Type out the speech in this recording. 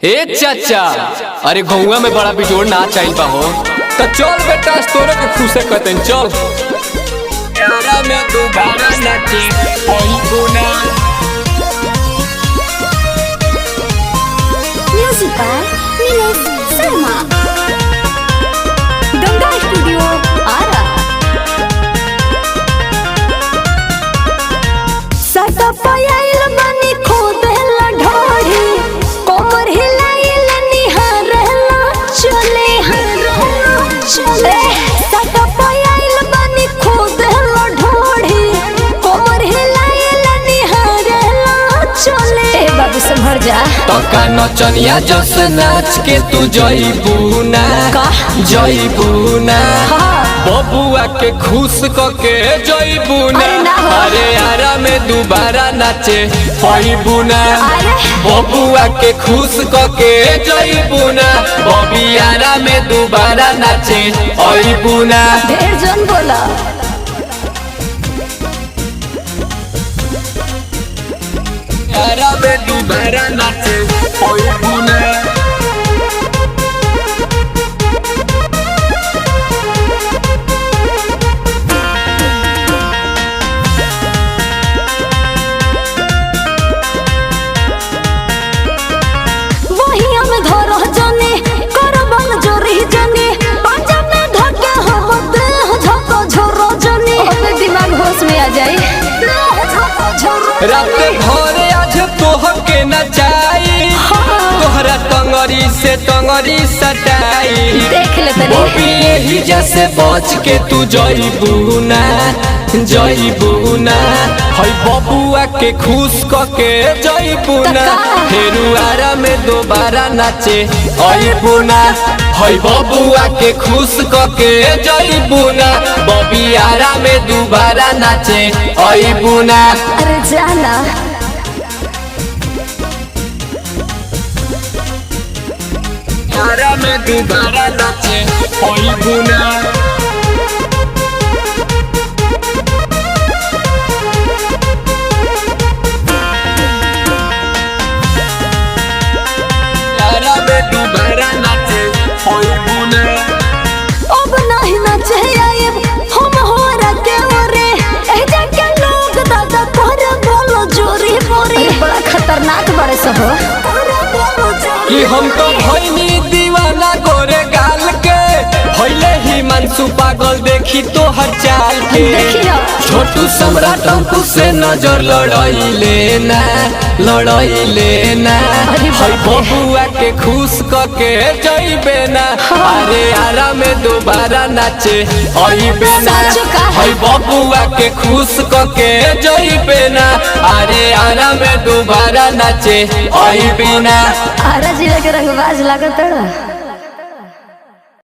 ए चाचा, अरे गौवा में बड़ा बिजोड़ ना चाहिए बा हो तो चल बेटा तोरे के खुशे कहते चल यारा में दोबारा नाचे कोई गुना music by Nilesh Sharma Ganga studio Arrah सटा पायल बनी खोद हला ढोड़ी कोमर हिलाइल निहार हला चले चले सटा पायल बनी खोद हला ढोड़ी कोमर हिलाइल निहार हला चले ए बाबू संभर जा टका नचनिया जस नाच के तू जईबू ना बबुआ के खुश कके जईबू ना अरे यारा में दोबारा नाचे होइबू ना बबुआ के खुश कके जईबू ना बबियारा में दोबारा नाचे होइबू ना ढेर जन बोला यारा में दोबारा नाचे होइबू ना रात भरे आज तोहर के नचाई तोहरा टंगरी से टंगरी सटाई देख ले तनी बबी यही जैसे बच के तू जईबू ना हई बबुआ के खुश कके जईबू ना फेरुआरा में दोबारा नाचे अईबू ना हई बबुआ के खुश कके जईबू ना बबियारा में दोबारा नाचे अईबू ना अरे जाना यारा में दोबारा नाचे अईबू ना दोबारा नाचे होइबू ना अब नहीं नाचे आएब हम होरा के ओरे ए जाके लोग दादा तोरे बोलो जोरी बोरी बड़ा खतरनाक बड़े सब हो कि हम तो भइनी दीवाना गोरे गाल के भइले ही मनसू पागल देखी तो हर चाल के छोटू सम्राट अंकु से नजर लड़ाई लेना हई बबुआ के खुश कके जइबे ना अरे यारा में दोबारा नाचे अइबे ना हई बबुआ के खुश कके जइबे ना अरे यारा में दोबारा नाचे अइबे ना आरा जिला के रंगबाज लागत है।